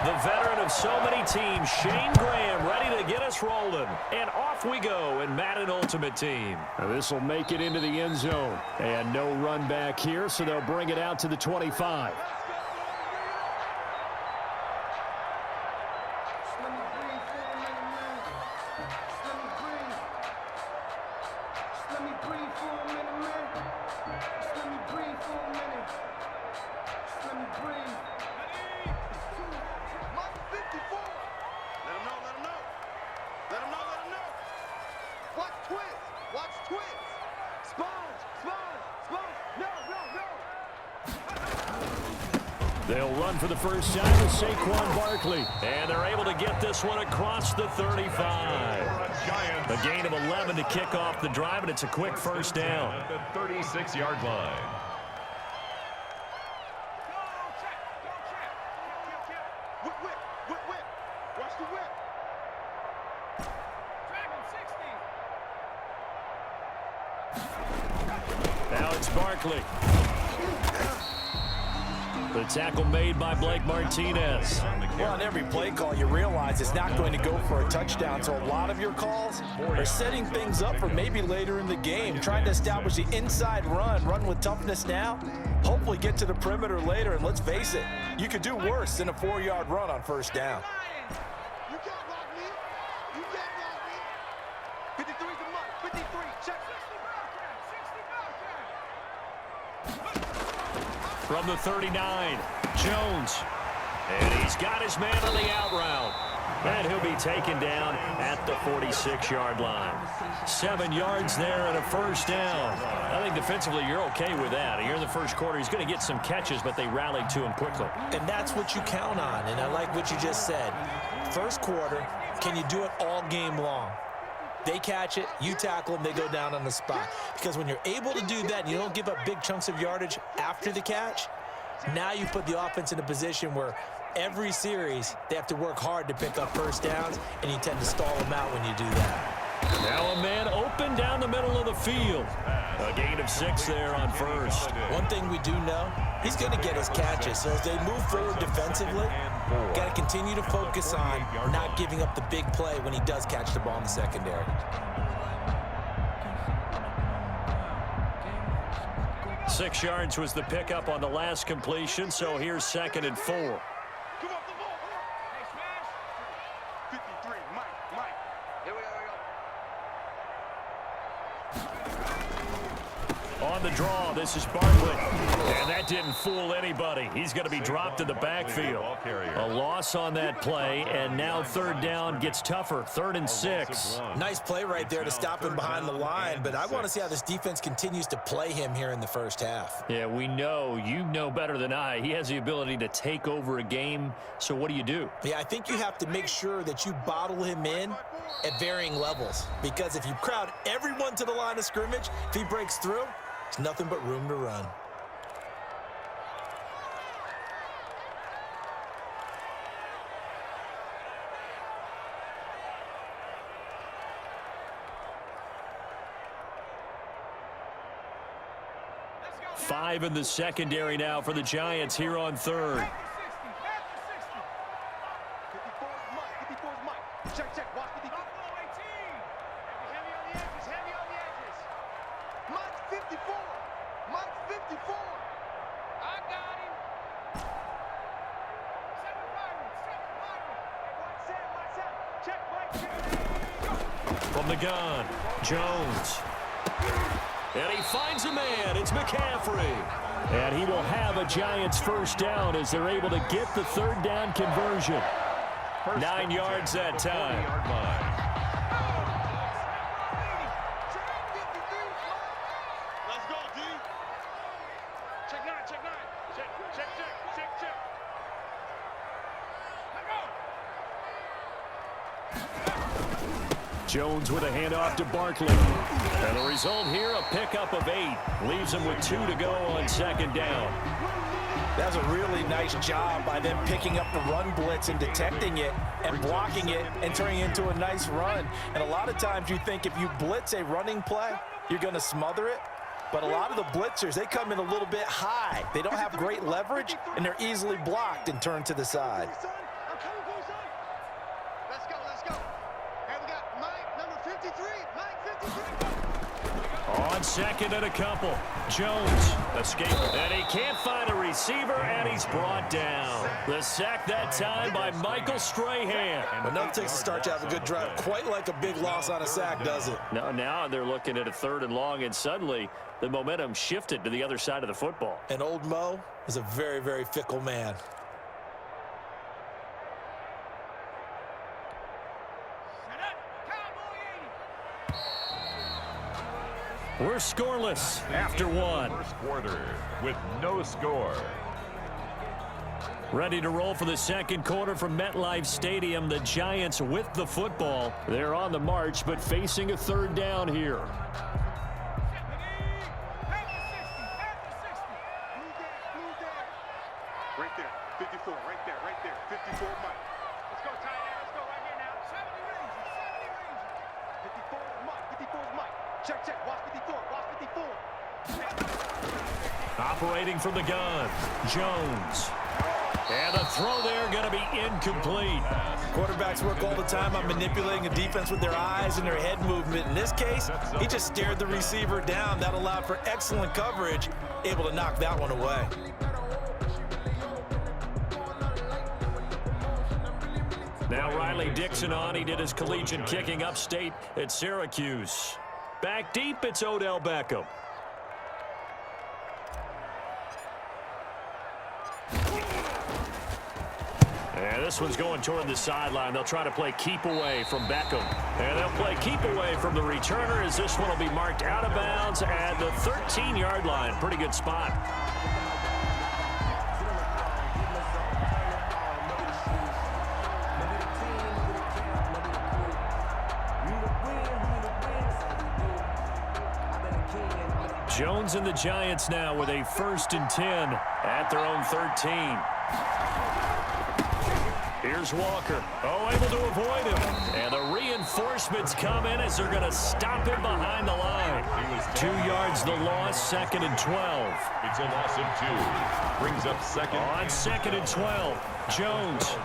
The veteran of so many teams, Shane Graham, ready to get us rolling. And off we go in Madden Ultimate Team. This will make it into the end zone. And no run back here, so they'll bring it out to the 25. They'll run for the first time with Saquon Barkley. And they're able to get this one across the 35. A gain of 11 to kick off the drive, and it's a quick first down. At the 36-yard line. Watch the whip. Now it's Barkley. The tackle made by Blake Martinez. Well, on every play call, you realize it's not going to go for a touchdown. So a lot of your calls are setting things up for maybe later in the game, trying to establish the inside run with toughness now, hopefully get to the perimeter later. And let's face it, you could do worse than a 4-yard run on first down. You can't block me. You can't block me. 53's the mark. 53. Check. 60 From the 39, Jones. And he's got his man on the out route. And he'll be taken down at the 46-yard line. 7 yards there and a first down. I think defensively you're okay with that. Here in the first quarter, he's going to get some catches, but they rallied to him quickly. And that's what you count on, and I like what you just said. First quarter, can you do it all game long? They catch it, you tackle them, they go down on the spot. Because when you're able to do that and you don't give up big chunks of yardage after the catch, now you put the offense in a position where every series they have to work hard to pick up first downs, and you tend to stall them out when you do that. Now a man open down the middle of the field. A gain of 6 there on first. One thing we do know, he's going to get his catches. So as they move forward defensively, got to continue to focus on not giving up the big play when he does catch the ball in the secondary. Six yards was the pickup on the last completion, so here's 2nd and 4. Come off the ball. Hey, smash. 53. Mike. Here we go. On the draw, this is Barkley. And that didn't fool anybody. He's going to be dropped in the backfield. A loss on that play, and now 3rd down gets tougher. 3rd and 6. Nice play right there to stop him behind the line, but I want to see how this defense continues to play him here in the first half. Yeah, we know. You know better than I. He has the ability to take over a game, so what do? Yeah, I think you have to make sure that you bottle him in at varying levels, because if you crowd everyone to the line of scrimmage, if he breaks through, it's nothing but room to run. Five in the secondary now for the Giants here on 3rd. 54's Mike. Check. Watch the defense. Heavy on the edges. Mike's 54. I got him. 7-5. Check. From the gun, Jones. And he finds a man. It's McCaffrey. And he will have a Giants first down as they're able to get the 3rd down conversion. 9 yards that time. Let's go, D. Check 9. Check. Jones with a handoff to Barkley. And the result here, a pickup of 8. Leaves him with 2 to go on 2nd down. That was a really nice job by them picking up the run blitz and detecting it and blocking it and turning it into a nice run. And a lot of times you think if you blitz a running play, you're going to smother it. But a lot of the blitzers, they come in a little bit high. They don't have great leverage, and they're easily blocked and turned to the side. 53. Mike 53. On second and a couple. Jones escaped. And he can't find a receiver, and he's brought down. The sack that time by Michael Strahan. But nothing takes a start to have a good drive. Quite like a big loss on a sack, does it? Now they're looking at a 3rd and long, and suddenly the momentum shifted to the other side of the football. And old Mo is a very, very fickle man. We're scoreless after one. First quarter with no score. Ready to roll for the second quarter from MetLife Stadium. The Giants with the football. They're on the march, but facing a 3rd down here. Right there. 54. Right there. Right there. 54 Mike. Let's go, tight end. Let's go right here now. 70 range. 54 is Mike. 54 is Mike. Check, check. Watch 54. Watch 54. Operating from the gun. Jones. And the throw there going to be incomplete. Quarterbacks work all the time on manipulating a defense with their eyes and their head movement. In this case, he just stared the receiver down. That allowed for excellent coverage, able to knock that one away. Now Riley Dixon on. He did his collegiate kicking upstate at Syracuse. Back deep, it's Odell Beckham. And this one's going toward the sideline. They'll try to play keep away from Beckham. And they'll play keep away from the returner as this one will be marked out of bounds at the 13-yard line. Pretty good spot. Jones and the Giants now with a 1st and 10 at their own 13. Here's Walker. Oh, able to avoid him. And the reinforcements come in as they're going to stop him behind the line. 2 yards the loss, 2nd and 12. It's a loss of 2. Brings up second. On 2nd and 12, Jones.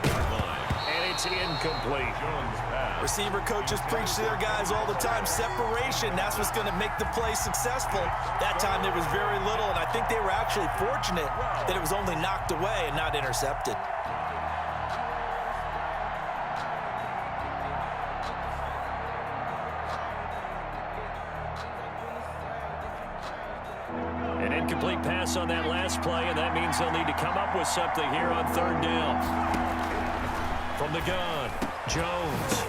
And it's incomplete. Jones pass. Receiver coaches preach to their guys all the time. Separation, that's what's going to make the play successful. That time there was very little, and I think they were actually fortunate that it was only knocked away and not intercepted. An incomplete pass on that last play, and that means they'll need to come up with something here on 3rd down. From the gun, Jones.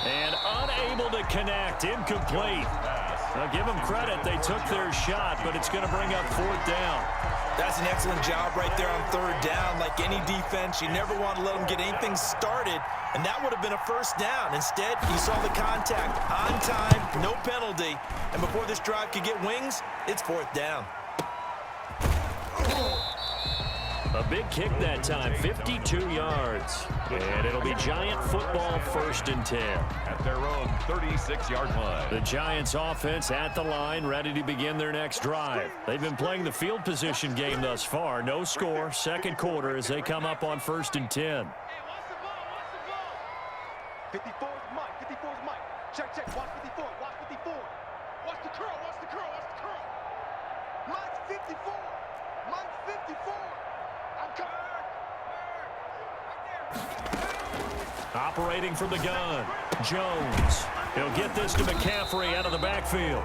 And unable to connect, incomplete. Now give them credit, they took their shot, but it's going to bring up 4th down. That's an excellent job right there on 3rd down. Like any defense, you never want to let them get anything started, and that would have been a 1st down. Instead, you saw the contact on time, no penalty, and before this drive could get wings, it's 4th down. A big kick that time, 52 yards. And it'll be Giant football 1st and 10. At their own 36-yard line. The Giants offense at the line, ready to begin their next drive. They've been playing the field position game thus far. No score, 2nd quarter as they come up on 1st and 10. Hey, watch the ball. Watch the ball. 54 is Mike. 54 is Mike. Check, check. Watch 54. Watch 54. Watch the curl. Watch the curl. Watch the curl. Mike's 54. Mike's 54. I'm coming. Operating from the gun, Jones. He'll get this to McCaffrey out of the backfield.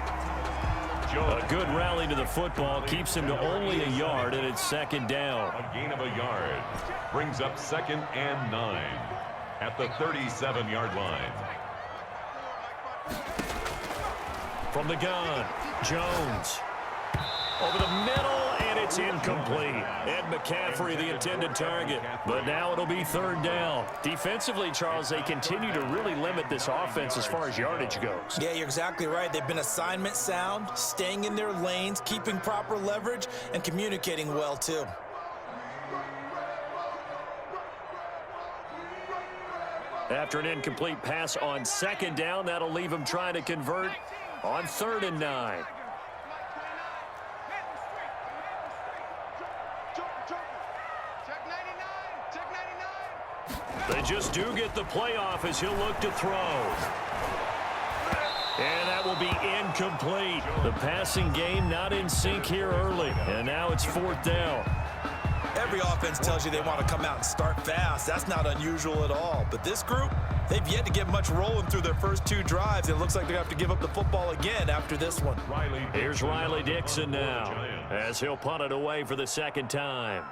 A good rally to the football keeps him to only a yard, and it's 2nd down. A gain of a yard. Brings up 2nd and 9. At the 37-yard line. From the gun, Jones. Over the middle, and it's incomplete. Ed McCaffrey, the intended target. But now it'll be 3rd down. Defensively, Charles, they continue to really limit this offense as far as yardage goes. Yeah, you're exactly right. They've been assignment sound, staying in their lanes, keeping proper leverage, and communicating well, too. After an incomplete pass on 2nd down, that'll leave them trying to convert on 3rd and 9. They just do get the playoff as he'll look to throw. And that will be incomplete. The passing game not in sync here early. And now it's 4th down. Every offense tells you they want to come out and start fast. That's not unusual at all. But this group, they've yet to get much rolling through their first 2 drives. It looks like they're going to have to give up the football again after this one. Here's Riley Dixon now as he'll punt it away for the 2nd time.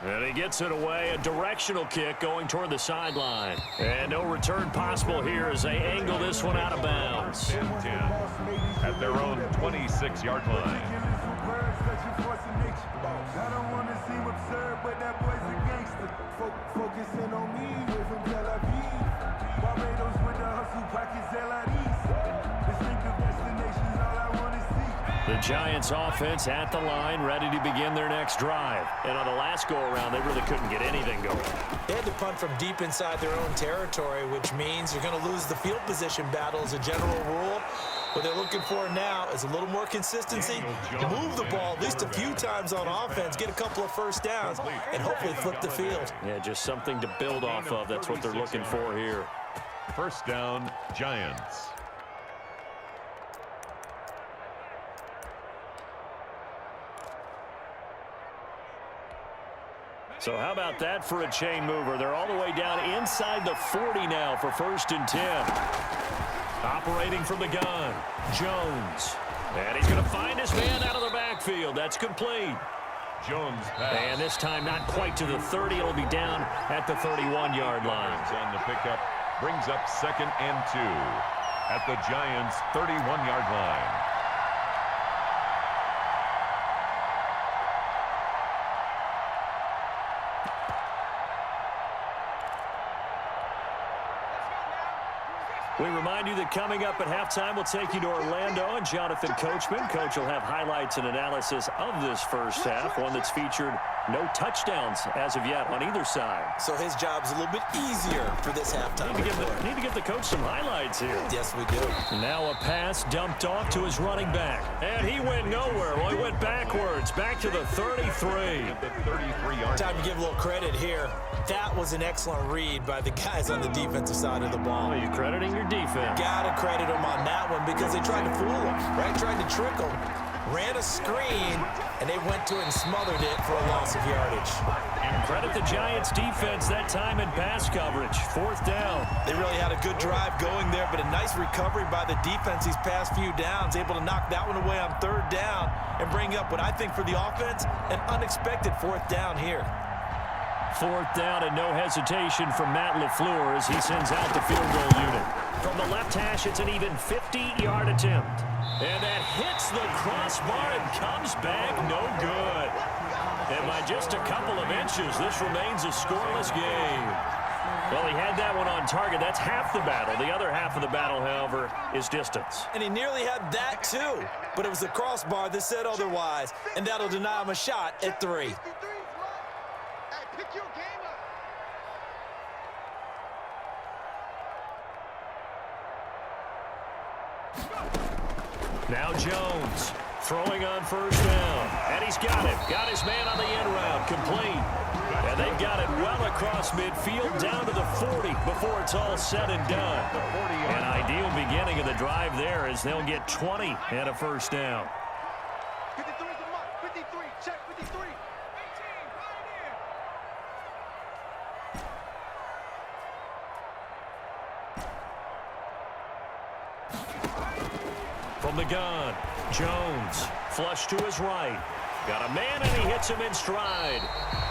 And he gets it away, a directional kick going toward the sideline. And no return possible here as they angle this one out of bounds. 10-10 at their own 26-yard line. I don't want to seem absurd, but that boy's a gangster. Focusing on me, we're from Tel Aviv. Barbados with the hustle, pockets LIDs. Distinctive destinations, all I want to see. The Giants offense at the line, ready to begin their next drive. And on the last go-around, they really couldn't get anything going. They had to punt from deep inside their own territory, which means you're going to lose the field position battle as a general rule. What they're looking for now is a little more consistency, move the ball at least a few times on offense, get a couple of first downs, and hopefully flip the field. Yeah, just something to build off of. That's what they're looking for here. 1st down, Giants. So how about that for a chain mover? They're all the way down inside the 40 now for 1st and 10. Operating from the gun, Jones. And he's going to find his man out of the backfield. That's complete. Jones pass. And this time not quite to the 30. It'll be down at the 31-yard line. On the pickup, brings up 2nd and 2 at the Giants' 31-yard line. We remind you that coming up at halftime, we'll take you to Orlando and Jonathan Coachman. Coach will have highlights and analysis of this first half, one that's featured no touchdowns as of yet on either side. So his job's a little bit easier for this halftime. Need to give the coach some highlights here. Yes, we do. Now a pass dumped off to his running back. And he went nowhere. Well, he went backwards, back to the 33. At the 33-yard Time to give a little credit here. That was an excellent read by the guys on the defensive side of the ball. Are you crediting your defense? Gotta credit them on that one because they tried to fool him, right? Tried to trick him, ran a screen, and they went to it and smothered it for a loss of yardage. Credit the Giants defense that time in pass coverage. 4th down. They really had a good drive going there, but a nice recovery by the defense these past few downs, able to knock that one away on 3rd down and bring up what I think for the offense, an unexpected 4th down here. 4th down and no hesitation from Matt LaFleur as he sends out the field goal unit. From the left hash, it's an even 50-yard attempt. And that hits the crossbar and comes back no good. And by just a couple of inches, this remains a scoreless game. Well, he had that one on target. That's half the battle. The other half of the battle, however, is distance. And he nearly had that, too. But it was the crossbar that said otherwise, and that'll deny him a shot at 3. Pick your game up. Now Jones throwing on 1st down. And he's got it. Got his man on the end route. Complete. And they've got it well across midfield down to the 40 before it's all said and done. An ideal beginning of the drive there as they'll get 20 and a 1st down. 53 is the mark. 53. Check 53. 18. From the gun, Jones, flush to his right. Got a man, and he hits him in stride.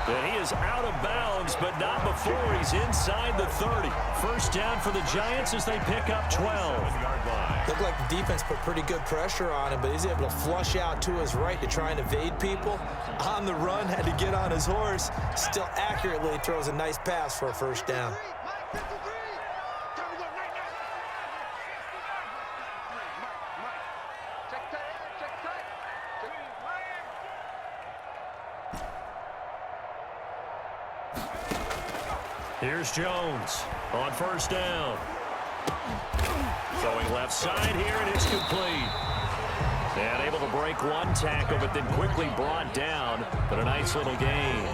And he is out of bounds, but not before he's inside the 30. 1st down for the Giants as they pick up 12. Looked like the defense put pretty good pressure on him, but he's able to flush out to his right to try and evade people. On the run, had to get on his horse. Still accurately throws a nice pass for a 1st down. Here's Jones on 1st down. Throwing left side here, and it's complete. And able to break one tackle, but then quickly brought down. But a nice little gain.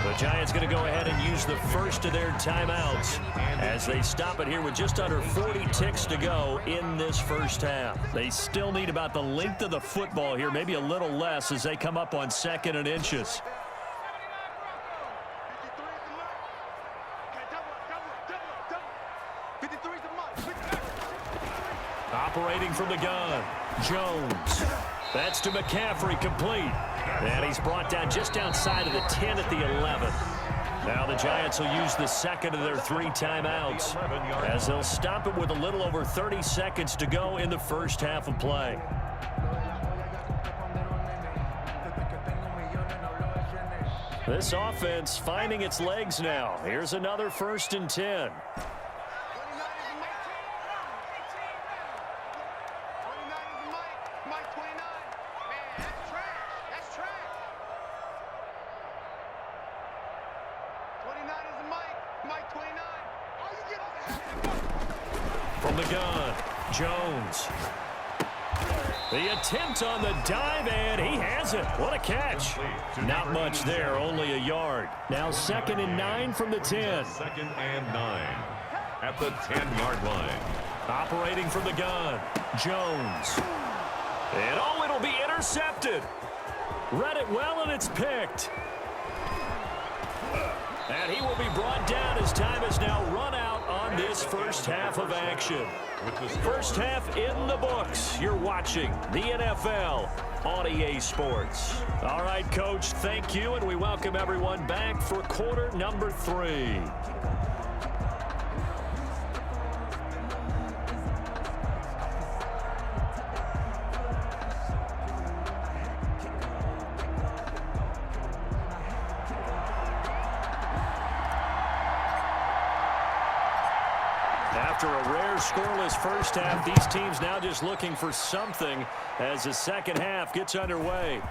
The Giants going to go ahead and use the first of their timeouts as they stop it here with just under 40 ticks to go in this first half. They still need about the length of the football here, maybe a little less as they come up on 2nd and inches. Operating from the gun, Jones. That's to McCaffrey, complete. And he's brought down just outside of the 10 at the 11. Now the Giants will use the second of their 3 timeouts as they'll stop it with a little over 30 seconds to go in the first half of play. This offense finding its legs now. Here's another 1st and 10. From the gun, Jones. The attempt on the dive, and he has it. What a catch. Not much there, only a yard. Now 2nd and 9 from the 10. 2nd and 9 at the 10-yard line. Operating from the gun, Jones. And oh, it'll be intercepted. Read it well, and it's picked. And he will be brought down as time has now run out on this first half of action. First half in the books. You're watching the NFL on EA Sports. All right, Coach, thank you, and we welcome everyone back for quarter number 3. After a rare scoreless first half, these teams now just looking for something as the second half gets underway.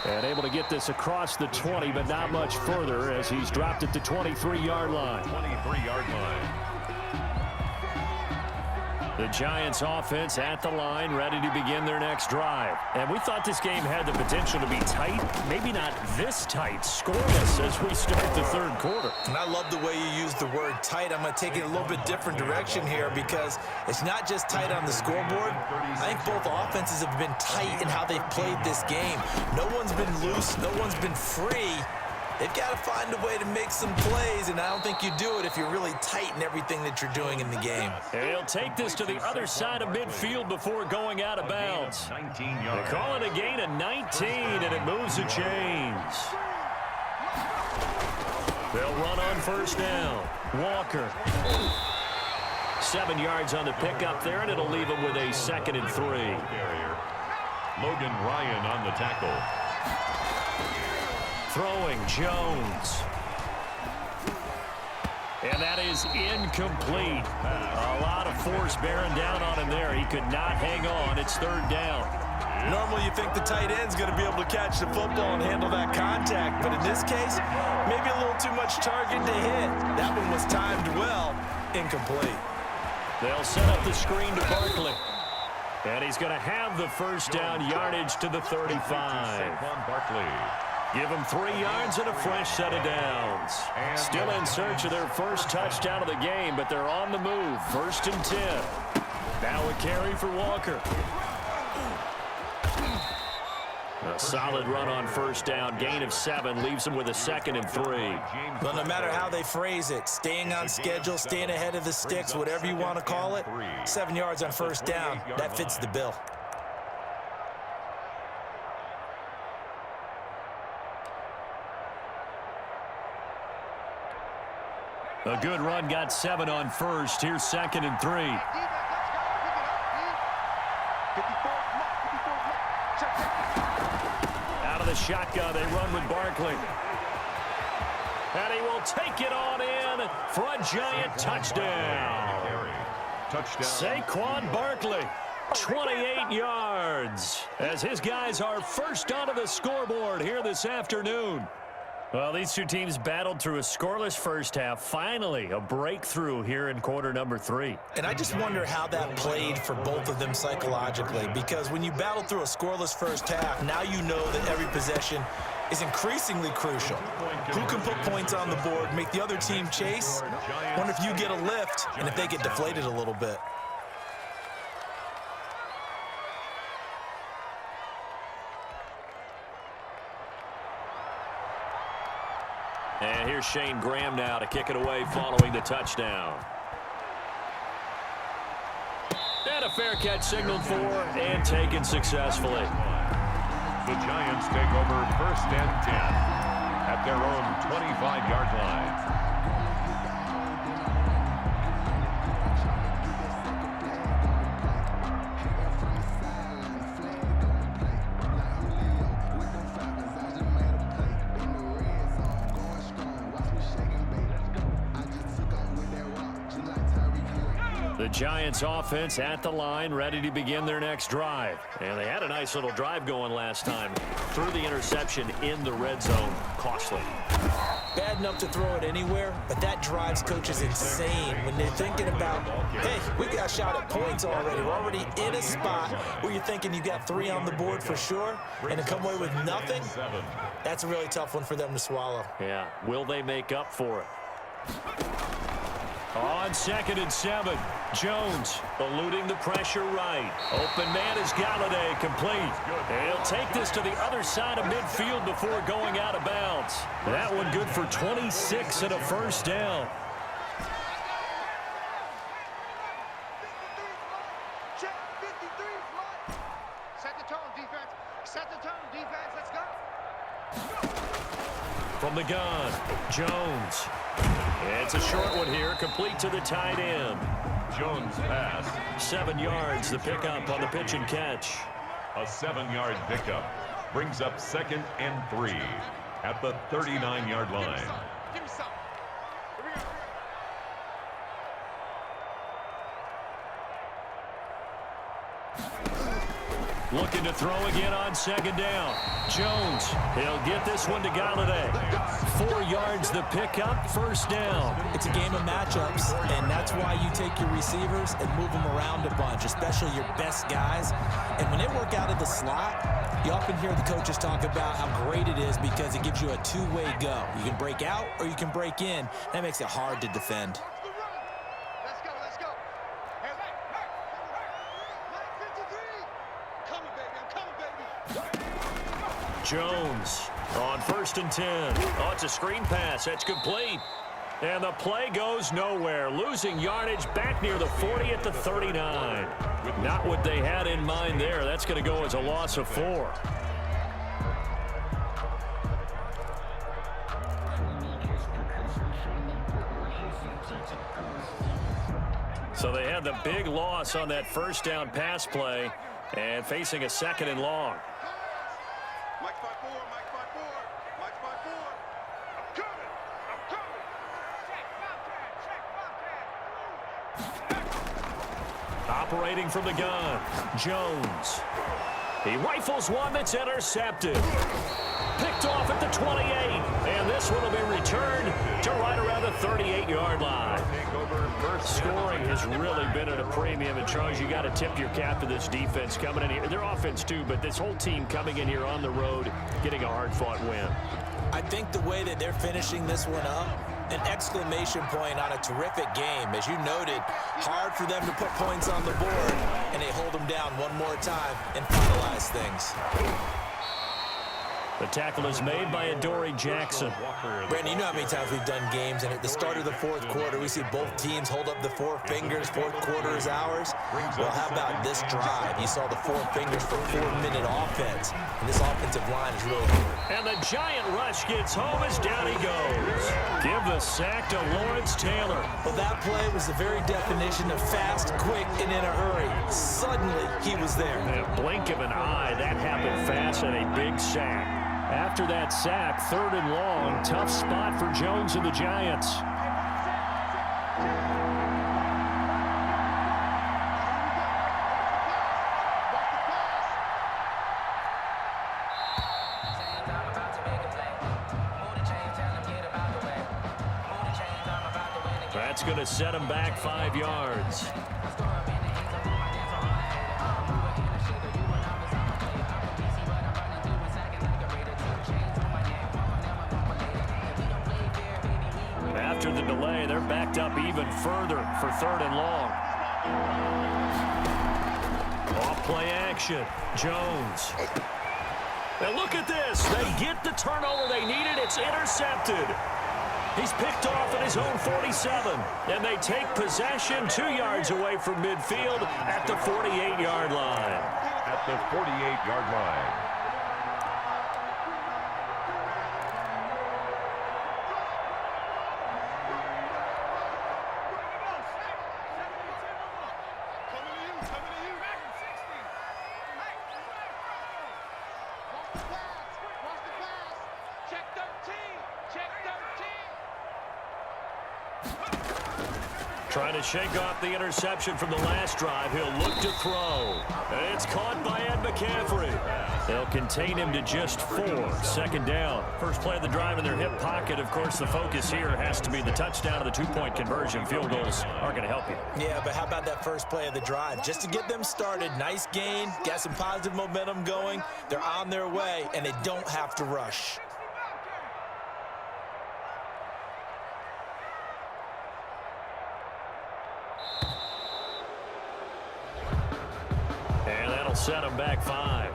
And able to get this across the 20, but not much further as he's dropped it to 23-yard line. 23-yard line. The Giants offense at the line, ready to begin their next drive. And we thought this game had the potential to be tight, maybe not this tight, scoreless as we start the third quarter. And I love the way you use the word tight. I'm going to take it a little bit different direction here because it's not just tight on the scoreboard. I think both offenses have been tight in how they've played this game. No one's been loose. No one's been free. They've got to find a way to make some plays, and I don't think you do it if you're really tight in everything that you're doing in the game. He'll take this to the other side of midfield before going out of bounds. They call it a gain of 19, and it moves the chains. They'll run on first down. Walker. 7 yards on the pickup there, and it'll leave him with a 2nd and 3. Logan Ryan on the tackle. Throwing, Jones. And that is incomplete. A lot of force bearing down on him there. He could not hang on. It's 3rd down. Normally you think the tight end's going to be able to catch the football and handle that contact, but in this case, maybe a little too much target to hit. That one was timed well. Incomplete. They'll set up the screen to Barkley. And he's going to have the first down, yardage to the 35. Barkley. Give them 3 yards and a fresh set of downs. Still in search of their first touchdown of the game, but they're on the move. 1st and 10. Now a carry for Walker. A solid run on first down. Gain of 7 leaves him with a 2nd and 3. Well, no matter how they phrase it, staying on schedule, staying ahead of the sticks, whatever you want to call it, 7 yards on first down, that fits the bill. A good run, got 7 on first. Here's 2nd and 3. Out of the shotgun, they run with Barkley. And he will take it on in for a giant touchdown. Saquon Barkley, 28 yards, as his guys are first onto the scoreboard here this afternoon. Well, these two teams battled through a scoreless first half. Finally, a breakthrough here in quarter number 3. And I just wonder how that played for both of them psychologically, because when you battle through a scoreless first half, now you know that every possession is increasingly crucial. Who can put points on the board, make the other team chase? Wonder if you get a lift and if they get deflated a little bit. And here's Shane Graham now to kick it away following the touchdown. And a fair catch signaled for and taken successfully. The Giants take over 1st and 10 at their own 25-yard line. The Giants offense at the line, ready to begin their next drive. And they had a nice little drive going last time. Threw the interception in the red zone. Costly. Bad enough to throw it anywhere, but that drives coaches insane when they're thinking about, hey, we got a shot at points already. We're already in a spot where you're thinking you got 3 on the board for sure, and to come away with nothing, that's a really tough one for them to swallow. Yeah, will they make up for it? On 2nd and 7, Jones eluding the pressure right. Open man is Galladay, complete. And he'll take this to the other side of midfield before going out of bounds. That one good for 26 and a first down. Check 53 is mine. Set the tone, defense. Set the tone, defense. Let's go. From the gun, Jones. It's a short one here, complete to the tight end. Jones pass. 7 yards, the pickup on the pitch and catch. A 7-yard pickup brings up 2nd and 3 at the 39-yard line. Give me some. Here we go. Looking to throw again on 2nd down. Jones, he'll get this one to Galladay. 4 yards the pickup, first down. It's a game of matchups, and that's why you take your receivers and move them around a bunch, especially your best guys. And when they work out of the slot, you often hear the coaches talk about how great it is because it gives you a two-way go. You can break out or you can break in. That makes it hard to defend. Let's go, let's go. Hey, Mike 53. Coming, baby, I'm coming, baby. Jones on 1st and 10. Oh, it's a screen pass. That's complete. And the play goes nowhere. Losing yardage back near the 40 at the 39. Not what they had in mind there. That's going to go as a loss of 4. So they had the big loss on that first down pass play and facing a 2nd and long. Mike 5-4, Mike 5-4, Mike 5-4. I'm coming, I'm coming. Check, Operating from the gun, Jones. He rifles one that's intercepted. Picked off at the 28. And this one will be returned to right around the 38-yard line. Scoring has really been at a premium. And, Charles, you got to tip your cap to this defense coming in here. Their offense, too, but this whole team coming in here on the road, getting a hard-fought win. I think the way that they're finishing this one up, an exclamation point on a terrific game. As you noted, hard for them to put points on the board, and they hold them down one more time and finalize things. The tackle is made by Adoree Jackson. Brandon, you know how many times we've done games, and at the start of the 4th quarter, we see both teams hold up the 4 fingers. 4th quarter is ours. Well, how about this drive? You saw the 4 fingers for 4-minute offense, and this offensive line is really hungry. And the giant rush gets home as down he goes. Give the sack to Lawrence Taylor. Well, that play was the very definition of fast, quick, and in a hurry. Suddenly, he was there. In a blink of an eye, that happened fast and a big sack. After that sack, 3rd and long, tough spot for Jones and the Giants. That's going to set him back 5 yards. After the delay, they're backed up even further for 3rd and long. Off play action. Jones. And look at this. They get the turnover they needed. It's intercepted. He's picked off at his own 47. And they take possession 2 yards away from midfield at the 48-yard line. At the 48-yard line. Trying to shake off the interception from the last drive. He'll look to throw. And it's caught by Ed McCaffrey. They'll contain him to just 4. 2nd down. First play of the drive in their hip pocket. Of course, the focus here has to be the touchdown of the 2-point conversion. Field goals aren't going to help you. Yeah, but how about that first play of the drive? Just to get them started, nice gain, got some positive momentum going. They're on their way, and they don't have to rush. And that'll set them back 5.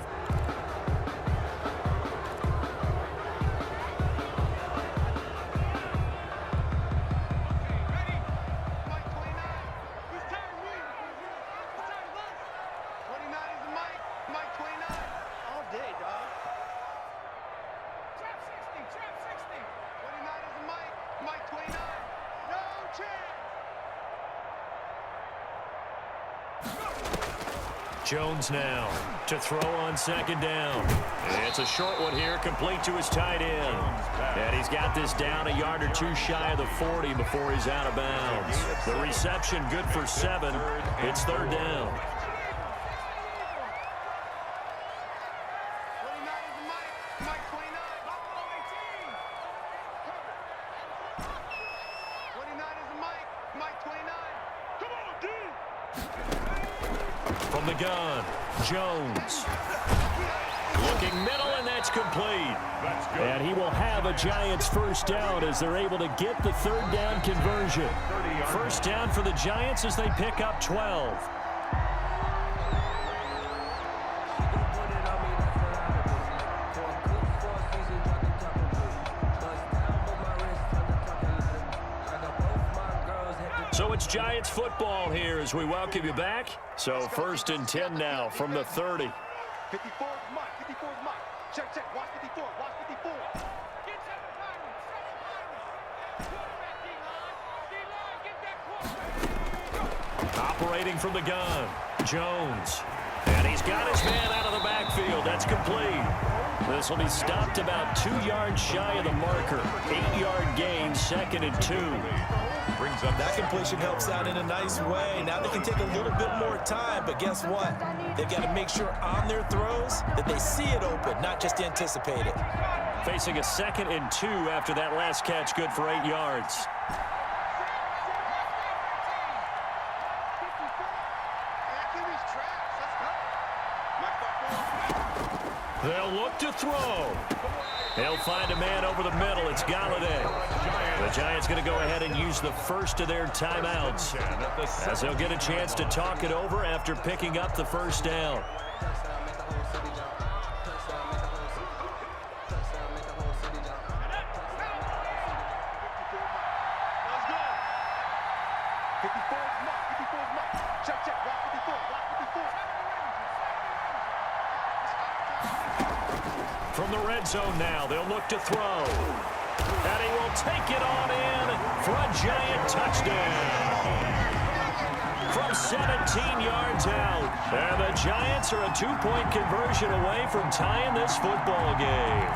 Jones now to throw on 2nd down. It's a short one here, complete to his tight end. And he's got this down a yard or 2 shy of the 40 before he's out of bounds. The reception good for 7. It's 3rd down. From the gun, Jones. Looking middle, and that's complete. And he will have a Giants first down as they're able to get the 3rd down conversion. First down for the Giants as they pick up 12. So it's Giants football here as we welcome you back. So 1st and 10 now from the 30. 54 is Mike. 54 is Mike. Check, check. Watch 54. Watch 54. Get Operating from the gun, Jones. And he's got his man out of the backfield. That's complete. This will be stopped about 2 yards shy of the marker. 8-yard gain, 2nd and 2. Brings up That completion helps out in a nice way. Now they can take a little bit more time, but guess what? They've got to make sure on their throws that they see it open, not just anticipate it. Facing a 2nd and 2 after that last catch, good for 8 yards. They'll look to throw. They'll find a man over the middle. It's Galladay. The Giants going to go ahead and use the first of their timeouts as they'll get a chance to talk it over after picking up the first down. From the red zone now, they'll look to throw. And he will take it on in for a Giant touchdown. From 17 yards out. And the Giants are a 2-point conversion away from tying this football game.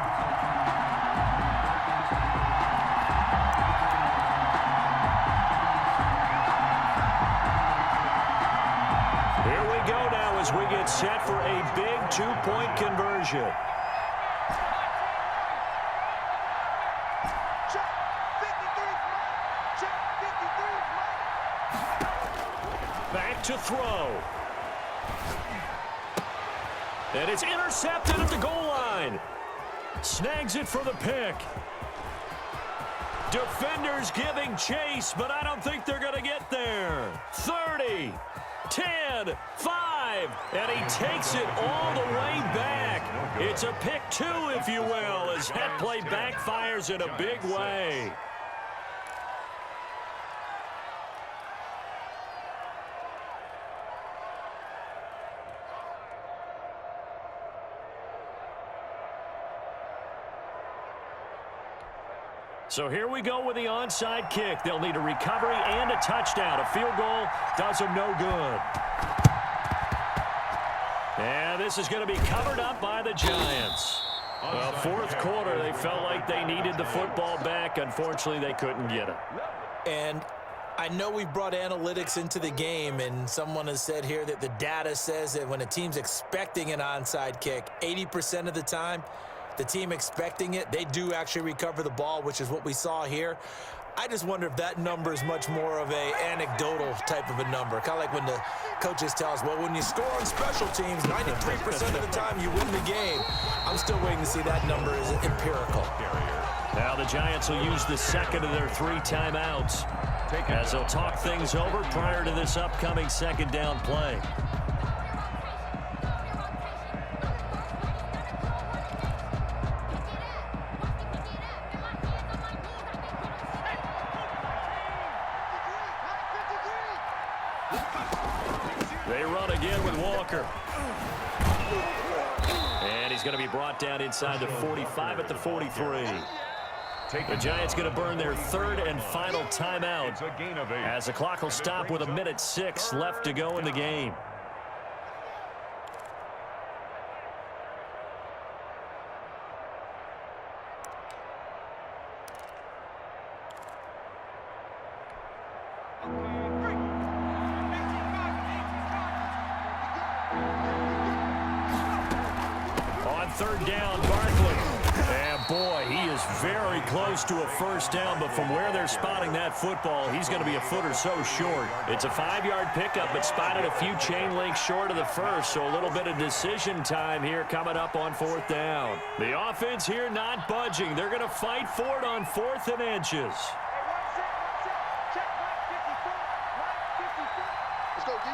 Here we go now as we get set for a big 2-point conversion. Back to throw. And it's intercepted at the goal line. Snags it for the pick. Defenders giving chase, but I don't think they're going to get there. 30, 10, 5, and he takes it all the way back. It's a pick two, if you will, as that play backfires in a big way. So here we go with the onside kick. They'll need a recovery and a touchdown. A field goal does them no good. And this is going to be covered up by the Giants. Well, fourth quarter, they felt like they needed the football back. Unfortunately, they couldn't get it. And I know we've brought analytics into the game, and someone has said here that the data says that when a team's expecting an onside kick, 80% of the time, the team expecting it, they do actually recover the ball, which is what we saw here. I just wonder if that number is much more of a anecdotal type of a number. Kind of like when the coaches tell us, well, when you score on special teams, 93% of the time you win the game. I'm still waiting to see that number is empirical. Now the Giants will use the second of their 3 timeouts as they'll talk things over prior to this upcoming second down play. They run again with Walker. And he's going to be brought down inside the 45 at the 43. The Giants going to burn their third and final timeout as the clock will stop with 1:06 left to go in the game. Third down, Barkley. And boy, he is very close to a first down, but from where they're spotting that football, he's going to be a foot or so short. It's a 5-yard pickup, but spotted a few chain links short of the first, so a little bit of decision time here coming up on fourth down. The offense here not budging. They're going to fight for it on 4th and inches. Let's go, D.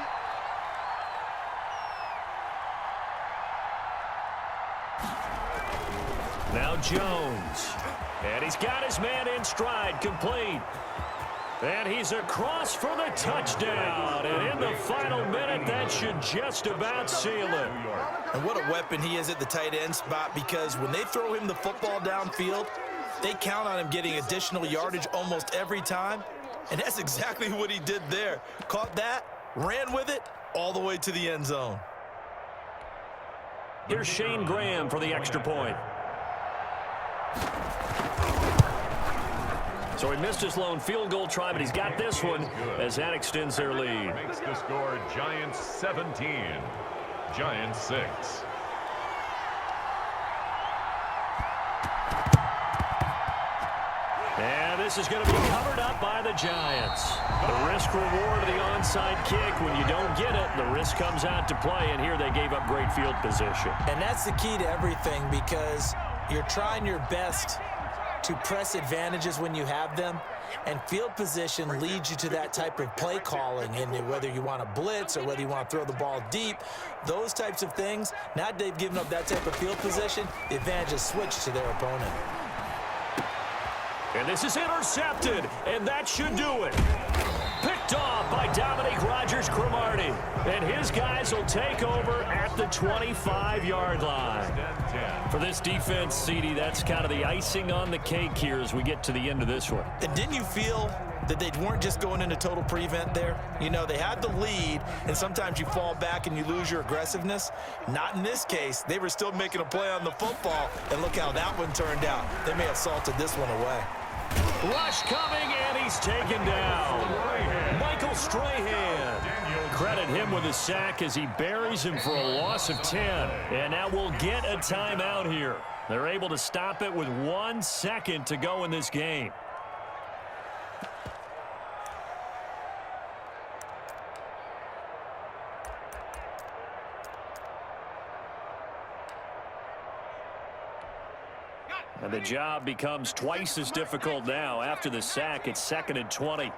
Now Jones. And he's got his man in stride, complete. And he's across for the touchdown. And in the final minute, that should just about seal it. And what a weapon he is at the tight end spot, because when they throw him the football downfield, they count on him getting additional yardage almost every time. And that's exactly what he did there. Caught that, ran with it, all the way to the end zone. Here's Shane Graham for the extra point. So he missed his lone field goal try, but he's got this one as that extends their lead. Makes the score Giants 17, Giants 6. And this is going to be covered up by the Giants. The risk reward of the onside kick. When you don't get it, the risk comes out to play, and here they gave up great field position. And that's the key to everything, because you're trying your best to press advantages when you have them, and field position leads you to that type of play calling, and whether you want to blitz or whether you want to throw the ball deep, those types of things. Now that they've given up that type of field position, the advantage is switched to their opponent. And this is intercepted, and that should do it. Picked off by Dominique Rodgers-Cromartie. And his guys will take over at the 25-yard line. For this defense, CD, that's kind of the icing on the cake here as we get to the end of this one. And didn't you feel that they weren't just going into total prevent there? You know, they had the lead, and sometimes you fall back and you lose your aggressiveness. Not in this case. They were still making a play on the football, and look how that one turned out. They may have salted this one away. Rush coming, and he's taken down. Michael Strahan. Credit him with a sack as he buries him for a loss of 10. And now we'll get a timeout here. They're able to stop it with 1 second to go in this game. And the job becomes twice as difficult now. After the sack, it's 2nd and 20.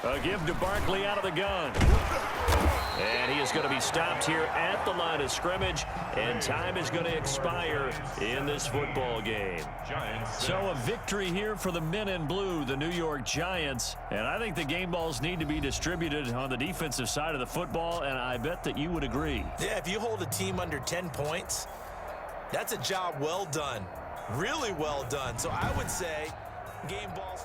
A give to Barkley out of the gun. And he is going to be stopped here at the line of scrimmage, and time is going to expire in this football game. So a victory here for the men in blue, the New York Giants. And I think the game balls need to be distributed on the defensive side of the football, and I bet that you would agree. Yeah, if you hold a team under 10 points, that's a job well done. Really well done. So I would say game balls...